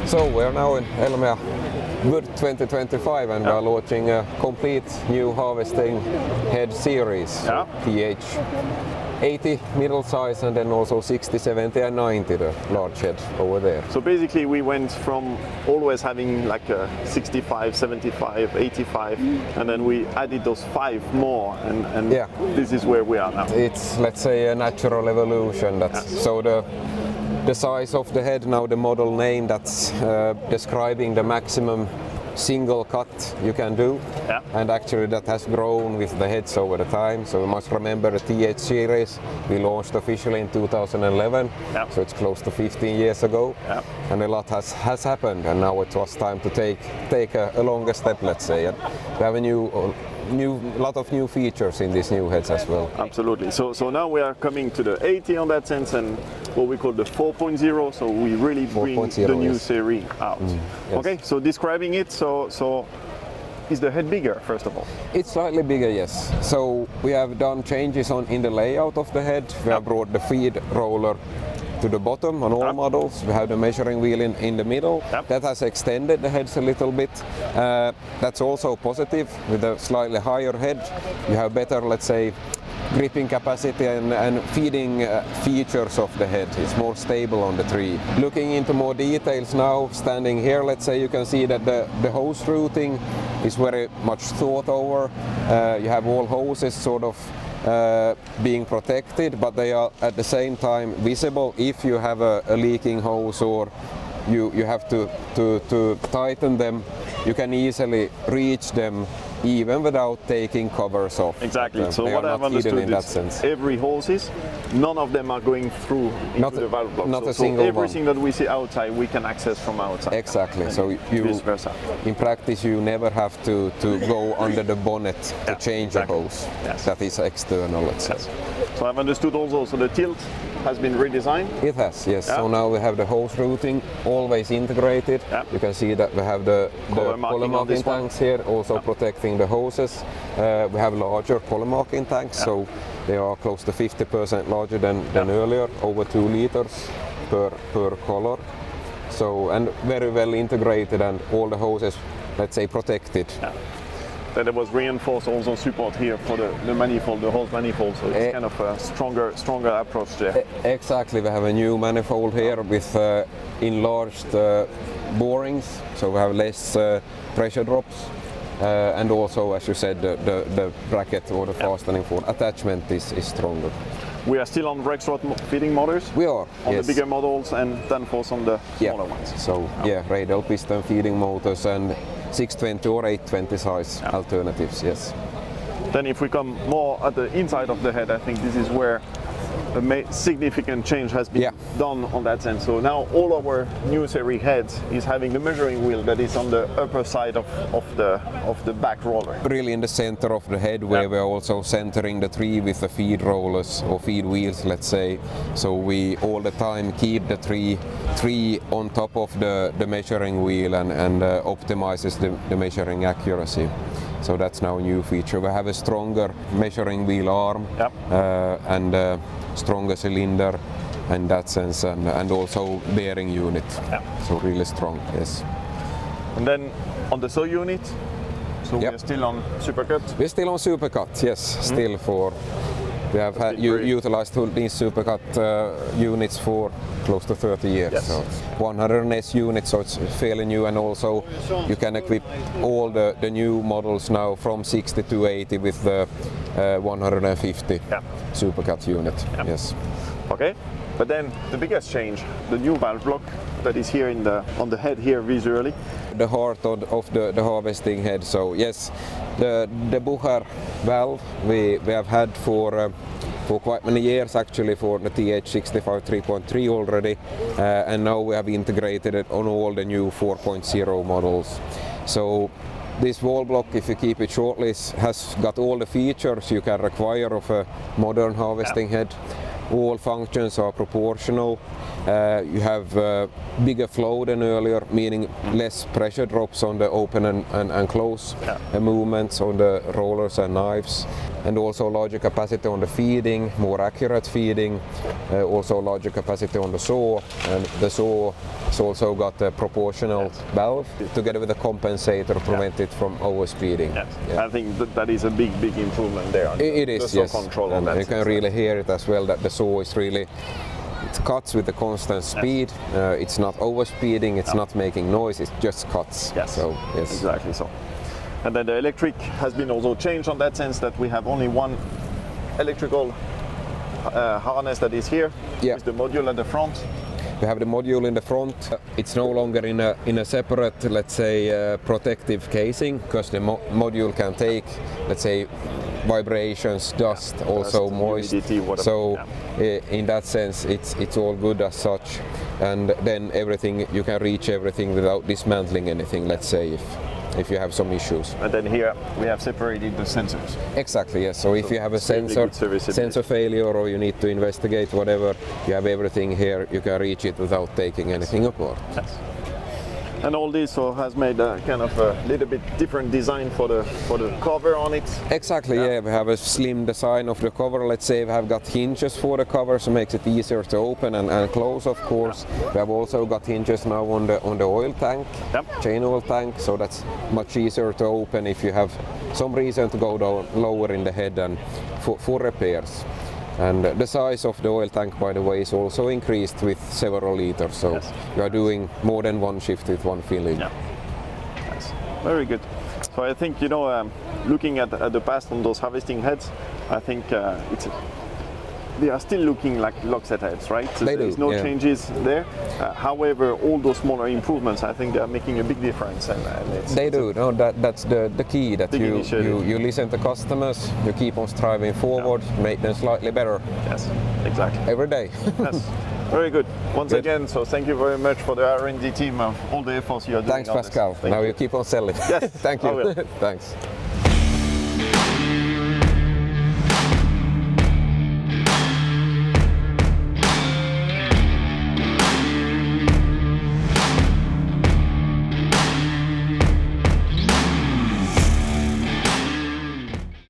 So we're now in Elmia Wood 2025 and we're launching a complete new harvesting head series. TH 80 middle size and then also 60, 70 and 90 the large head over there. So basically we went from always having like a 65, 75, 85 and then we added those 5 more and this is where we are now. It's, let's say, a natural evolution. So the size of the head, now the model name, that's describing the maximum single cut you can do, and actually that has grown with the heads over the time. So we must remember the TH series we launched officially in 2011, so it's close to 15 years ago, and a lot has happened, and now it was time to take a longer step, let's say. And we have a lot of new features in these new heads as well. Absolutely. So now we are coming to the 80 on that sense and what we call the 4.0, so we really bring the new series out. Okay, so describing it, so is the head bigger first of all? It's slightly bigger, yes. So we have done changes in the layout of the head. We have brought the feed roller to the bottom on all models. We have the measuring wheel in the middle. That has extended the heads a little bit. That's also positive. With a slightly higher head, you have better, let's say, gripping capacity and feeding features of the head. It's more stable on the tree. Looking into more details now, standing here, let's say, you can see that the hose routing is very much thought over. You have all hoses sort of being protected, but they are at the same time visible if you have a leaking hose or you have to tighten them. You can easily reach them even without taking covers off. Exactly. So what I've understood in that sense, every hoses, none of them are going through into the valve block. Not a single one. Everything that we see outside, we can access from outside. Exactly. So vice versa. In practice, you never have to go under the bonnet to change a hose. That is external, let's say. So I've understood also, so the tilt has been redesigned? It has, yes. So now we have the hose routing always integrated. You can see that we have the color marking tanks here, also protecting the hoses. We have larger color marking tanks, so they are close to 50% larger than earlier, over 2 liters per color. So, and very well integrated and all the hoses, let's say, protected. That there was reinforced also support here for the manifold, the hose manifold, so it's kind of a stronger approach there. Exactly, we have a new manifold here with enlarged borings, so we have less pressure drops, and also, as you said, the bracket or the fastening for attachment is stronger. We are still on Rexroth feeding motors? We are, on the bigger models and then for some of the smaller ones? So radial piston feeding motors and 620 or 820 size alternatives, yes. Then if we come more at the inside of the head, I think this is where a significant change has been done on that sense. So now all our new series heads is having the measuring wheel that is on the upper side of the back roller. Really in the center of the head, where we're also centering the tree with the feed rollers or feed wheels, let's say. So we all the time keep the tree on top of the measuring wheel and optimizes the measuring accuracy. So that's now a new feature. We have a stronger measuring wheel arm and stronger cylinder in that sense, and also bearing unit. So really strong, yes. And then on the saw unit, so we're still on supercut? We're still on supercut, yes. Still for, we have utilized these supercut units for close to 30 years. So 100S units, so it's fairly new, and also you can equip all the new models now from 60 to 80 with the 150 supercut unit. Yes. Okay, but then the biggest change, the new valve block that is here on the head here visually. The heart of the harvesting head. So yes, the Bucher valve we have had for quite many years, actually, for the TH65 3.3 already, and now we have integrated it on all the new 4.0 models. So this wall block, if you keep it shortly, has got all the features you can require of a modern harvesting head. All functions are proportional. You have bigger flow than earlier, meaning less pressure drops on the open and close movements on the rollers and knives, and also larger capacity on the feeding, more accurate feeding, also larger capacity on the saw, and the saw has also got a proportional valve together with a compensator to prevent it from overspeeding. I think that is a big improvement there. It is, yes. Control and you can really hear it as well, that the saw is really, it cuts with the constant speed. It's not overspeeding, it's not making noise, it just cuts. So, yes. Exactly so. And then the electric has been also changed on that sense that we have only one electrical harness that is here with the module at the front. We have the module in the front. It's no longer in a separate, let's say, protective casing, because the module can take, let's say, vibrations, dust, also moist. So in that sense, it's all good as such. And then everything, you can reach everything without dismantling anything, let's say, if you have some issues. And then here we have separated the sensors. Exactly, yes. So if you have a sensor failure, or you need to investigate whatever, you have everything here, you can reach it without taking anything apart. Yes. And all this has made a kind of a little bit different design for the cover on it. Exactly, yeah. We have a slim design of the cover. Let's say we have got hinges for the cover, so makes it easier to open and close, of course. We have also got hinges now on the oil tank, chain oil tank, so that's much easier to open if you have some reason to go down lower in the head and for repairs. And the size of the oil tank, by the way, is also increased with several liters, so you are doing more than one shift with one filling. Yes. Very good. So I think, looking at the past on those harvesting heads, I think they are still looking like Logset heads, right? So there's no changes there. However, all those smaller improvements, I think they are making a big difference. And they do. No, that's the key, that you listen to customers, you keep on striving forward, make them slightly better. Yes, exactly. Every day. Yes. Very good. Once again, so thank you very much for the R&D team of all the efforts you are doing. Thanks, Pascal. Now you keep on selling. Yes. Thank you. I will. Thanks.